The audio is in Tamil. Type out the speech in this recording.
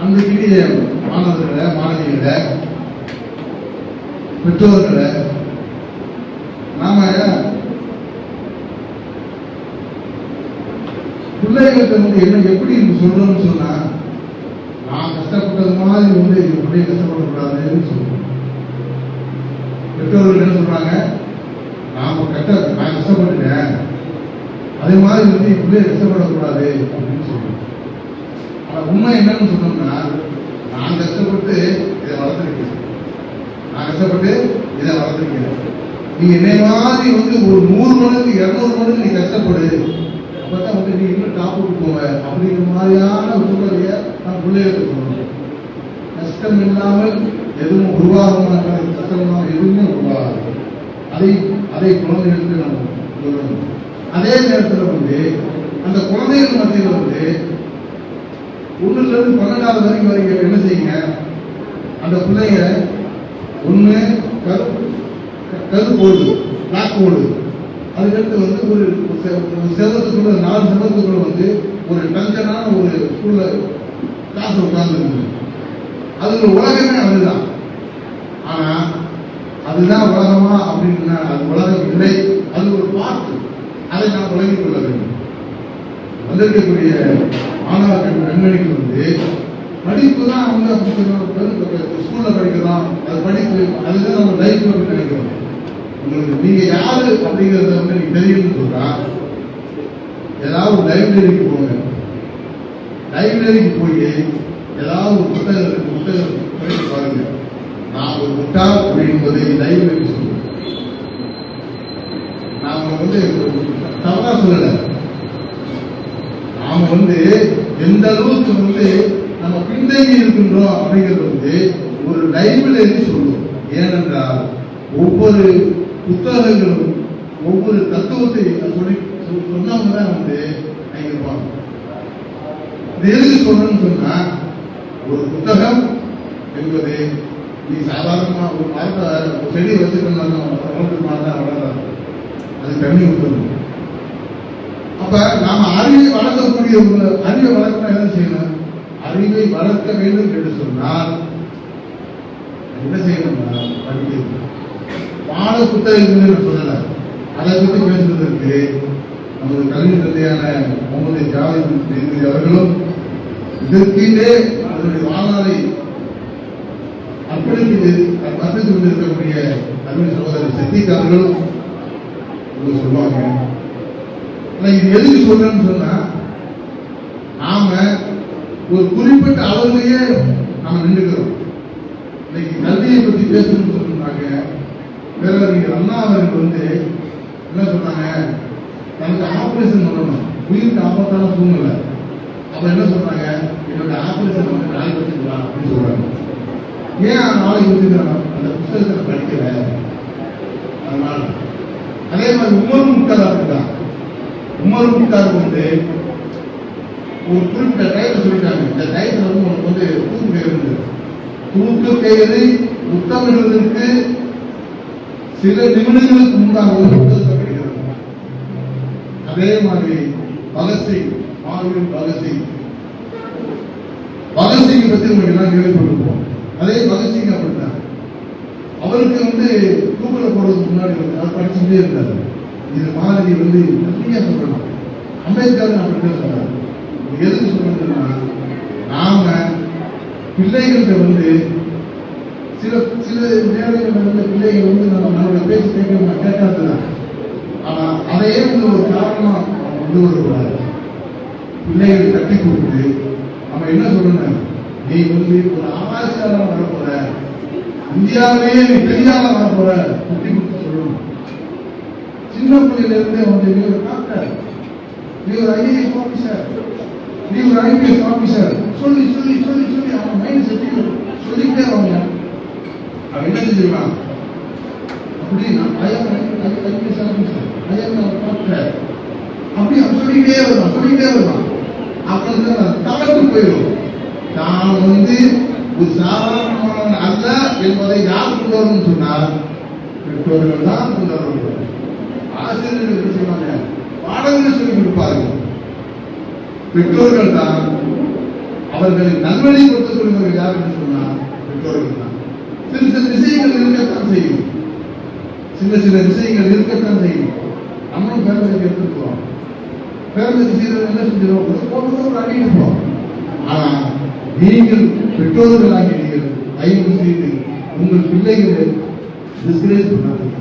அன்றைக்கு மாணவர்களை மாணவிகளை பெற்றோர்களை நாம பிள்ளைகிட்ட என்ன எப்படி சொல்றோம்னு சொன்னா, நான் கஷ்டப்பட்டது மாதிரி என் பிள்ளைய கஷ்டப்படக்கூடாதுன்னு சொல்றோம். பெற்றோர்கள் என்ன சொல்றாங்க, நான் கஷ்டப்பட்டுட்டேன், அதே மாதிரி என் பிள்ளைய கஷ்டப்படக்கூடாது அப்படின்னு சொல்றோம். ஆனா உண்மை என்னன்னு சொன்னோம்னா, நான் கஷ்டப்பட்டு இதை வளர்த்துருக்கேன், நீ என்னை மாதிரி ஒரு 100 மடங்கு 200 மடங்கு நீ கஷ்டப்படு, அப்பதான் நீ இன்னும் டாப்புக்கு போவ அப்படிங்கிற மாதிரியான சூழ்நிலைய நான் பிள்ளைகளுக்கு சொல்லணும். கஷ்டம் இல்லாமல் எதுவும் உருவாக மாட்டாங்க, கஷ்டமாக எதுவுமே உருவாகாது. அதை குழந்தைகளுக்கு நம்ம சொல்லணும். அதே நேரத்தில் அந்த குழந்தைகள் மத்தியில் 1ல இருந்து 12வது வரைக்கும் என்ன செய்யுங்க, அந்த பிள்ளைய ஒண்ணு கருப்போடு பிளாக் போர்டு, அதுக்கடுத்து ஒரு செவத்துக்குள்ள 4 செவத்துக்குள்ள ஒரு டஞ்சனான ஒரு ஸ்கூல்ல கிளாஸ் உட்கார்ந்து அது உலகமே அதுதான். ஆனா அதுதான் உலகமா அப்படின்னா அது உலகம் இல்லை, அது ஒரு பாட்டு. அதை நான் விளங்கிக் கொள்ள வேண்டும். வந்திருக்கக்கூடிய மாணவ கண்மணிக்கு படிப்பு தான் ஸ்கூல்ல படிக்கலாம், அது படிப்பு அதுதான் நம்ம லைஃப் நினைக்கிறோம். உங்களுக்கு நீங்க யாரு அப்படிங்கறத நீங்க தெரியும்னு சொல்றா, ஏதாவது லைப்ரரிக்கு போங்க. லைப்ரரிக்கு போய் ஏதாவது ஒரு புத்தகம் படித்து பாருங்க. நான் ஒரு முட்டாள் அப்படின்பதை லைப்ரரி சொல்லுவேன். நாம தவறா சொல்லல, நாம எந்த அளவுக்கு நம்ம பின்தங்கி இருக்கின்றோம் அப்படிங்கிறது ஒரு லைப்ரரி சொல்லுவோம். ஏனென்றால் ஒவ்வொரு புத்தகங்களும் ஒவ்வொரு தத்துவத்தை சொன்னவங்க தான் அங்க இருப்பாங்க. எதுக்கு சொல்லணும்னு சொன்னா, ஒரு புத்தகம் என்பது நீ சாதாரணமா ஒரு மரத்தை செடி வச்சுக்கணும் வளர்றாங்க, அது தண்ணி ஊற்றணும். அப்ப நாம அறிவை வளர்க்கக்கூடிய அறிவை வளர்க்க என்ன செய்யணும், அறிவை வளர்க்க வேண்டும் என்று சொன்னால் என்ன செய்யணும்னா படிக்க. பாட புத்தகங்கள் சொல்லல, அதை பற்றி பேசுவதற்கு நமது கல்வி தந்தையான முகமது ஜாவேத் அவர்களும் இதற்கீழே அதனுடைய வாழ்நாளை அர்ப்பணித்து கொண்டிருக்கக்கூடிய கல்வி சகோதரர் சித்திக் அவர்களும் சொல்லுவாங்க. இது எதுக்கு சொல்றேன்னு சொன்னா, நாம ஒரு குறிப்பிட்ட அளவுலயே நாம நின்றுக்கிறோம். இன்னைக்கு கல்வியை பத்தி பேசணும்னு சொன்னாங்க. பேரறிஞர் அண்ணா அவர்கள் என்ன சொன்னாங்க, தனக்கு ஆபரேஷன் பண்ணணும், உயிருக்கு ஆபத்தான சூழ்நிலை. அப்ப என்ன சொல்றாங்க, என்னோட ஆபரேஷன் நாளைக்கு வச்சுக்கலாம் அப்படின்னு சொல்றாங்க. ஏன் நாளைக்கு வச்சுக்கிறாங்க, அந்த புத்தகத்தை படிக்கல. அதனால அதே மாதிரி உமர் முக்தார் அப்படிதான். உமர் முக்தார் ஒரு குறிப்பிட்ட டயத்தை சொல்லிட்டாங்க. இந்த டயத்துல உனக்கு தூக்கு கயிறு, தூக்கு கயிறு முத்தமிடுவதற்கு சில நிமிடங்களுக்கு முன்பாக ஒரு புத்தகத்தை படிக்கிறது. அதே மாதிரி பகத்சிங், மாவீரன் பகத்சிங் பத்தி உங்களுக்கு எல்லாம் கேள்விப்பட்டிருப்போம். அதே பகத்சிங் அப்படித்தான். அவருக்கு தூக்கில போறதுக்கு முன்னாடி அவர் படிச்சுட்டே இருந்தாரு. இது மாதிரி நிறைய சொல்லணும். அம்பேத்கர் அப்படித்தான் சொன்னார். எதுக்கு சொல்லணும்னா, நாம பிள்ளைகள்கிட்ட சில சில நேரங்கள் பிள்ளைகள் நம்மளோட பேச்சு கேட்காதுதான். ஆனா அதையே ஒரு காரணமா கொண்டு வரக்கூடாது. பிள்ளைகள் கட்டி கொடுத்து நம்ம என்ன சொல்லணும், நீ ஒரு ஆராய்ச்சியாளர் வரப்போற, இந்தியாவிலேயே நீ பெரியாள வரப்போற கட்டி கொடுத்து சொல்லணும். சின்ன பிள்ளையில இருந்தே நீ ஒரு டாக்டர், நீ ஒரு ஐஏஎஸ் ஆபீசர், நீ ஒரு ஐபிஎஸ் ஆபீசர் சொல்லி சொல்லி சொல்லி சொல்லி அவன் மைண்ட் செட் சொல்லிக்கிட்டே வாங்க. அவன் என்ன செஞ்சிருக்கான் அப்படின்னா, ஐபிஎஸ் ஆபீசர், டாக்டர் அப்படி அவன் சொல்லிக்கிட்டே வருவான். அப்ப தவறு போயிடும். தான் ஒரு சாதாரணமான அல்ல என்பதை யார் கொண்டு வரணும்னு சொன்னால் பெற்றோர்கள் தான் கொண்டு வரணும். ஆசிரியர்கள் சொன்னாங்க, பாடங்களை சொல்லிக் கொடுப்பார்கள். பெற்றோர்கள் தான் அவர்களை நல்வழிப்படுத்தக்கூடியவர்கள் யார் என்று சொன்னால் பெற்றோர்கள் தான். சில சில விஷயங்கள் இருக்கத்தான் செய்யும், சில விஷயங்கள் இருக்கத்தான் செய்யும். நம்மளும் பேரம்பேத்தி எடுத்துருக்கோம், பேரம்பேத்தி செய்தவங்க என்ன செஞ்சிருவோம், போட்டு ஒரு அடி இருப்போம். ஆனா நீங்கள் பெற்றோர்களாகி நீங்கள் தயவு செய்து உங்கள் பிள்ளைகளை டிஸ்கரேஜ் பண்ணாதீங்க.